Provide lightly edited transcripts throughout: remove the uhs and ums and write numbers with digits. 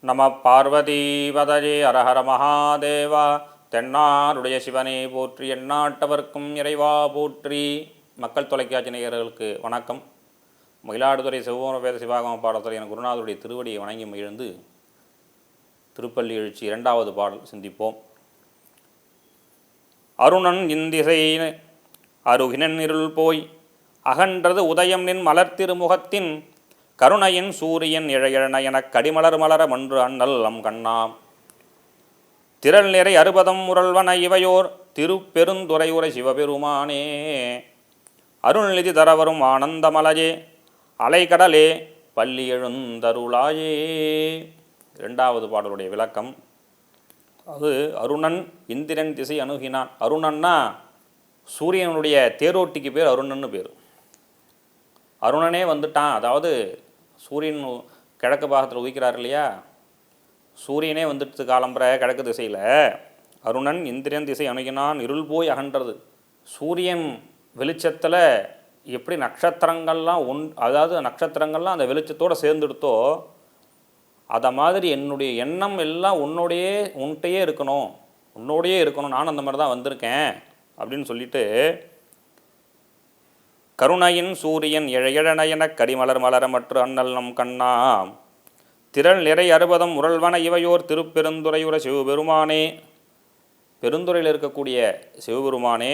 நம பார்வதீபதயே அரஹர மகாதேவா. தென்னாருடைய சிவனே போற்றி, எந்நாட்டவர்க்கும் இறைவா போற்றி. மக்கள் தொலைக்காட்சி நேயர்களுக்கு வணக்கம். மயிலாடுதுறை செவ்வூர சிவாகம பாடத்துறை என குருநாதருடைய திருவடியை வணங்கி மகிழ்ந்து திருப்பள்ளி எழுச்சி 2வது பாடல் சிந்திப்போம். அருணன் இந்திசை அருகினன் இருள் போய் அகன்றது உதயம் நின் மலர்த்திருமுகத்தின் கருணையின் சூரியன் இழையழன எனக் கடிமலர் மலர மன்று அண்ணல் நம் கண்ணாம் திரள் நிறை அறுபதம் முரல்வன இவையோர் திருப்பெருந்துறையுரை சிவபெருமானே. அருள்நிதி தரவரும் ஆனந்தமலையே அலைக்கடலே பள்ளி எழுந்தருளாயே. 2வது பாடலுடைய விளக்கம். அது அருணன் இந்திரன் திசை அணுகினான். அருணன்னா சூரியனுடைய தேரோட்டிக்கு பேர் அருணன்னு பேர். அருணனே வந்துட்டான், அதாவது சூரியன் கிழக்கு பாகத்தில் உதிக்கிறார் இல்லையா, சூரியனே வந்துட்டு காலம்புற கிழக்கு திசையில். அருணன் இந்திரன் திசை அணுகினான், இருள் போய் அகன்றது. சூரியன் வெளிச்சத்தில் எப்படி நட்சத்திரங்கள்லாம் அதாவது நட்சத்திரங்கள்லாம் அந்த வெளிச்சத்தோடு சேர்ந்துடுத்தோ, அதை மாதிரி என்னுடைய எண்ணம் எல்லாம் உன்கிட்டயே இருக்கணும், நானும் அந்த மாதிரி தான் வந்திருக்கேன் அப்படின்னு சொல்லிட்டு, கருணையின் சூரியன் இழையழன எனக் கடிமலர் மலர மற்ற அண்ணல் நம் கண்ணாம் திரள் நிறை அறுபதம் முரல்வன இவையோர் திருப்பெருந்துறையுர சிவபெருமானே. பெருந்துறையில் இருக்கக்கூடிய சிவபெருமானே,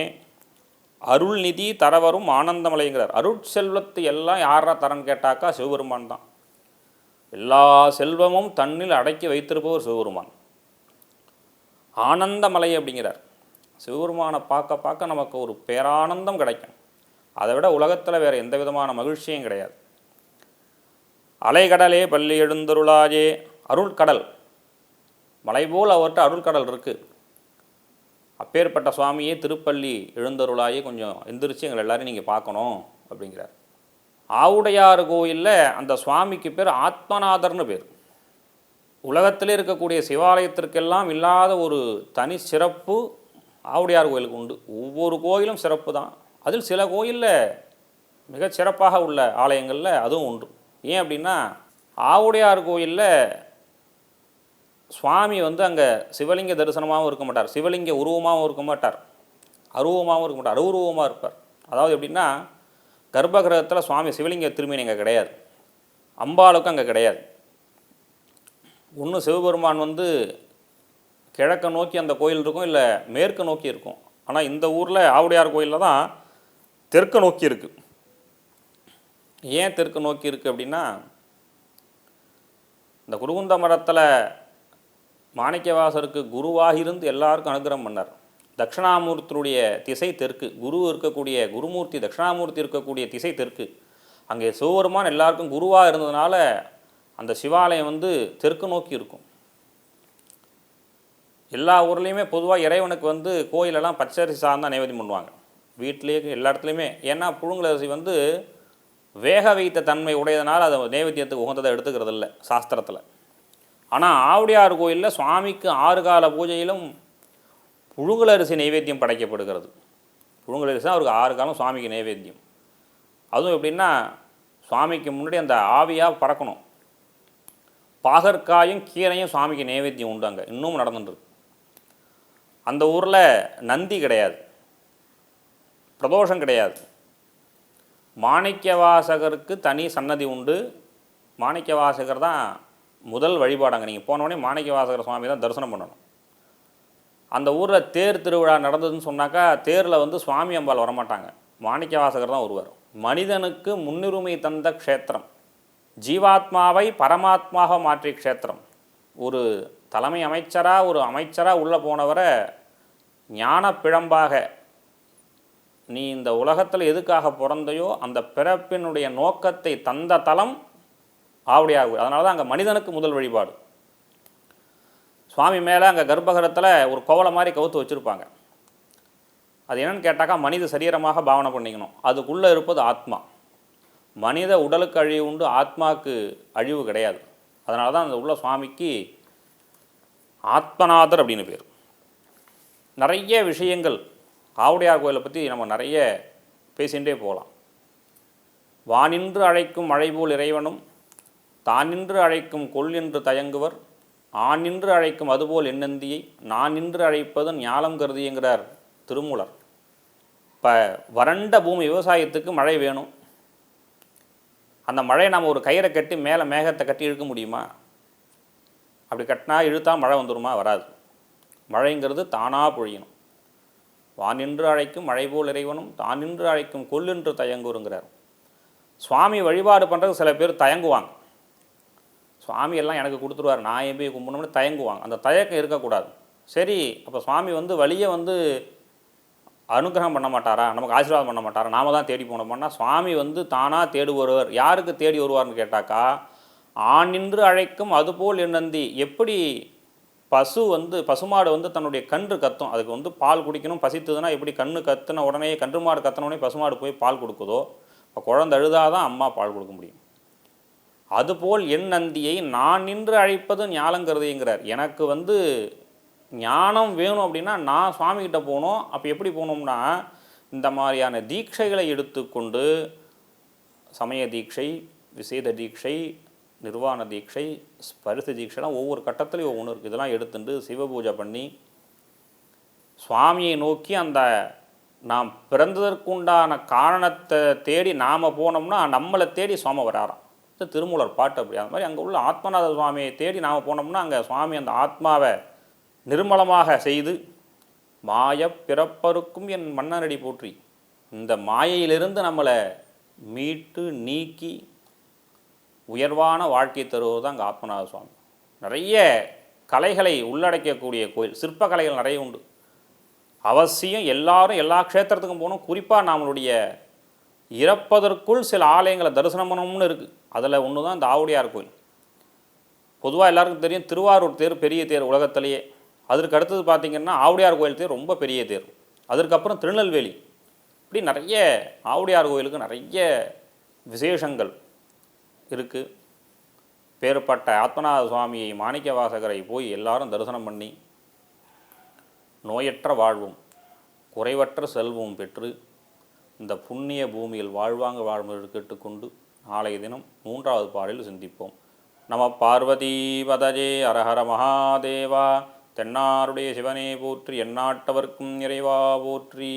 அருள்நிதி தரவரும் ஆனந்தமலைங்கிறார். அருட்செல்வத்தை எல்லாம் யாரா தரன்னு கேட்டாக்கா சிவபெருமான் தான். எல்லா செல்வமும் தன்னில் அடக்கி வைத்திருப்பவர் சிவபெருமான். ஆனந்தமலை அப்படிங்கிறார். சிவபெருமானை பார்க்க பார்க்க நமக்கு ஒரு பேரானந்தம் கிடைக்கும். அதை விட உலகத்தில் வேறு எந்த விதமான மகிழ்ச்சியும் கிடையாது. அலைக்கடலே பள்ளி எழுந்தருளாயே. அருள்கடல், மலை போல் அவர்கிட்ட அருள்கடல் இருக்குது. அப்பேற்பட்ட சுவாமியே திருப்பள்ளி எழுந்தருளாயே, கொஞ்சம் எந்திரிச்சு எங்களை எல்லாரையும் நீங்கள் பார்க்கணும் அப்படிங்கிறார். ஆவுடையார் கோயிலில் அந்த சுவாமிக்கு பேர் ஆத்மநாதர்னு பேர். உலகத்திலே இருக்கக்கூடிய சிவாலயத்திற்கெல்லாம் இல்லாத ஒரு தனி சிறப்பு ஆவுடையார் கோயிலுக்கு உண்டு. ஒவ்வொரு கோயிலும் சிறப்பு தான். அதில் சில கோயிலில் மிகச் சிறப்பாக உள்ள ஆலயங்களில் அதுவும் உண்டு. ஏன் அப்படின்னா, ஆவுடையார் கோயிலில் சுவாமி அங்கே சிவலிங்க தரிசனமாகவும் இருக்க மாட்டார், சிவலிங்க உருவமாகவும் இருக்க மாட்டார், அருவமாகவும் இருக்க மாட்டார், அருவுருவமாக இருப்பார். அதாவது எப்படின்னா, கர்ப்பகிரகத்தில் சுவாமி சிவலிங்க திருமணி அங்கே கிடையாது, அம்பாளுக்கும் அங்கே கிடையாது. ஒன்று சிவபெருமான் கிழக்க நோக்கி அந்த கோயில் இருக்கும், இல்லை மேற்கு நோக்கி இருக்கும். ஆனால் இந்த ஊரில் ஆவுடையார் கோயிலில் தான் தெற்கு நோக்கி இருக்குது. ஏன் தெற்கு நோக்கி இருக்குது அப்படின்னா, இந்த குருகுந்த மரத்தில் மாணிக்கவாசருக்கு குருவாக இருந்து எல்லாருக்கும் அனுகிரகம் பண்ணார். தட்சிணாமூர்த்தியுடைய திசை தெற்கு, குரு இருக்கக்கூடிய குருமூர்த்தி தட்சிணாமூர்த்தி இருக்கக்கூடிய திசை தெற்கு. அங்கே சிவபெருமான் எல்லாருக்கும் குருவாக இருந்ததுனால அந்த சிவாலயம் தெற்கு நோக்கி இருக்கும். எல்லா ஊர்லேயுமே பொதுவாக இறைவனுக்கு கோயிலெல்லாம் பச்சரிசி சார்ந்தான் நைவேத்தியம் பண்ணுவாங்க, வீட்டிலேயே எல்லா இடத்துலையுமே. ஏன்னா புழுங்கலரிசி வேக வைத்த தன்மை உடையதனால் அதை நைவேத்தியத்துக்கு உகந்ததை எடுத்துக்கிறது இல்லை சாஸ்திரத்தில். ஆனால் ஆவுடையார் கோயிலில் சுவாமிக்கு 6 கால பூஜையிலும் புழுங்கலரிசி நைவேத்தியம் படைக்கப்படுகிறது. புழுங்கலரிசி தான் அவருக்கு 6 காலம் சுவாமிக்கு நைவேத்தியம். அதுவும் எப்படின்னா, சுவாமிக்கு முன்னாடி அந்த ஆவியாக பறக்கணும். பாகற்காயும் கீரையும் சுவாமிக்கு நைவேத்தியம் உண்டு. அங்கே இன்னும் நடந்துருக்கு. அந்த ஊரில் நந்தி கிடையாது, பிரதோஷம் கிடையாது. மாணிக்கவாசகருக்கு தனி சன்னதி உண்டு. மாணிக்கவாசகர் தான் முதல் வழிபாடாங்க. நீங்கள் போனோடனே மாணிக்கவாசகர் சுவாமி தான் தரிசனம் பண்ணணும். அந்த ஊரில் தேர் திருவிழா நடந்ததுன்னு சொன்னாக்கா தேரில் சுவாமி அம்பாள் வரமாட்டாங்க, மாணிக்கவாசகர் தான் வருவார். மனிதனுக்கு முன்னுரிமை தந்த க்ஷேத்திரம், ஜீவாத்மாவை பரமாத்மாக மாற்றிய க்ஷேத்திரம். ஒரு தலைமை அமைச்சராக உள்ளே போனவரை ஞான பிழம்பாக, நீ இந்த உலகத்தில் எதுக்காக பிறந்தையோ அந்த பிறப்பினுடைய நோக்கத்தை தந்த தலம் ஆவுடையார். அதனால தான் அங்கே மனிதனுக்கு முதல் வழிபாடு. சுவாமி மேலே அங்கே கர்ப்பகிரகத்தில் ஒரு கோவலை மாதிரி கவுத்து வச்சுருப்பாங்க. அது என்னென்னு கேட்டாக்கா, மனித சரீரமாக பாவனை பண்ணிக்கணும். அதுக்குள்ளே இருப்பது ஆத்மா. மனித உடலுக்கு அழிவு உண்டு, ஆத்மாவுக்கு அழிவு கிடையாது. அதனால தான் அந்த உள்ள சுவாமிக்கு ஆத்மநாதர் அப்படின்னு பேர். நிறைய விஷயங்கள் ஆவுடையார் கோயிலை பற்றி நம்ம நிறைய பேசிகிட்டே போகலாம். வானின்று அழைக்கும் மழை போல் இறைவனும் தான் நின்று அழைக்கும் கொள் என்று தயங்குவர் ஆண் நின்று அழைக்கும் அதுபோல் எண்ணந்தியை நான் நின்று அழைப்பது ஞாலம் கருதிங்கிறார் திருமூலர். இப்போ வறண்ட பூமி விவசாயத்துக்கு மழை வேணும். அந்த மழையை நம்ம ஒரு கயிறை கட்டி மேலே மேகத்தை கட்டி இழுக்க முடியுமா? அப்படி கட்டினா இழுத்தா மழை வந்துடுமா? வராது. மழைங்கிறது தானாக பொழியணும். வானின்று அழைக்கும் மழை போல் இறைவனும் தான் நின்று அழைக்கும் கொள் என்று தயங்குங்கிறார். சுவாமி வழிபாடு பண்ணுறது சில பேர் தயங்குவாங்க. சுவாமி எல்லாம் எனக்கு கொடுத்துருவார், நான் ஏன் போய் கும்பிடணும்னு தயங்குவாங்க. அந்த தயக்கம் இருக்கக்கூடாது. சரி, அப்போ சுவாமி வழியை அனுகிரகம் பண்ண மாட்டாரா, நமக்கு ஆசீர்வாதம் பண்ண மாட்டாரா, நாம தான் தேடி போனோம்னா சுவாமி தானாக தேடி வருவார். யாருக்கு தேடி வருவார்னு கேட்டாக்கா, ஆண் நின்று அழைக்கும் அதுபோல் எண்ணந்தி. எப்படி பசுமாடு தன்னுடைய கன்று கத்தும், அதுக்கு பால் குடிக்கணும், பசித்துதுன்னா எப்படி கன்று கத்துன உடனே கன்று மாடு கத்தின உடனே பசுமாடு போய் பால் கொடுக்குதோ, இப்போ குழந்தை அழுதாதான் அம்மா பால் கொடுக்க முடியும். அதுபோல் என் நந்தியை நான் நின்று அழைப்பது ஞாலங்கிறதுங்கிறார். எனக்கு ஞானம் வேணும் அப்படின்னா நான் சுவாமிகிட்ட போகணும். அப்போ எப்படி போகணும்னா, இந்த மாதிரியான தீட்சைகளை எடுத்துக்கொண்டு, சமய தீட்சை, விசேத தீட்சை, நிர்வாண தீட்சை, ஸ்பரிச தீட்சைலாம் ஒவ்வொரு கட்டத்துலையும் ஒவ்வொன்று இருக்குது. இதெல்லாம் எடுத்துட்டு சிவபூஜை பண்ணி சுவாமியை நோக்கி அந்த நாம் பிறந்ததற்குண்டான காரணத்தை தேடி நாம் போனோம்னா நம்மளை தேடி சுவாமி வராராம். திருமூலர் பாட்டு அப்படி. அது மாதிரி அங்கே உள்ள ஆத்மநாத சுவாமியை தேடி நாம் போனோம்னா அங்கே சுவாமி அந்த ஆத்மாவை நிர்மலமாக செய்து, மாய பிறப்பருக்கும் என் மன்னனடி போற்றி, இந்த மாயையிலிருந்து நம்மளை மீட்டு நீக்கி உயர்வான வாழ்க்கை தருவது தான் அங்கே ஆத்மநாத சுவாமி. நிறைய கலைகளை உள்ளடக்கக்கூடிய கோயில், சிற்பக்கலைகள் நிறைய உண்டு. அவசியம் எல்லாரும் எல்லா க்ஷேத்திரத்துக்கும் போகணும். குறிப்பாக நம்மளுடைய இறப்பதற்குள் சில ஆலயங்களை தரிசனம் பண்ணணும்னு இருக்குது. அதில் ஒன்று தான் இந்த ஆவுடையார் கோயில். பொதுவாக எல்லாருக்கும் தெரியும், திருவாரூர் தேர் பெரிய தேர் உலகத்திலேயே. அதற்கு அடுத்தது பார்த்திங்கன்னா ஆவுடையார் கோயில் தேர் ரொம்ப பெரிய தேர். அதற்கப்புறம் திருநெல்வேலி. இப்படி நிறைய ஆவுடையார் கோயிலுக்கு நிறைய விசேஷங்கள் இருக்குது. பேர்பட்ட ஆத்மநாத சுவாமியை, மாணிக்க வாசகரை போய் எல்லாரும் தரிசனம் பண்ணி நோயற்ற வாழ்வும் குறைவற்ற செல்வமும் பெற்று இந்த புண்ணிய பூமியில் வாழ்வாங்க வாழ்முறை கேட்டுக்கொண்டு நாளைய தினம் 3வது பாடலில் சிந்திப்போம். நம பார்வதி பதஜே அரஹர மகாதேவா. தென்னாருடைய சிவனே போற்றி, எந்நாட்டவர்க்கும் இறைவா போற்றி.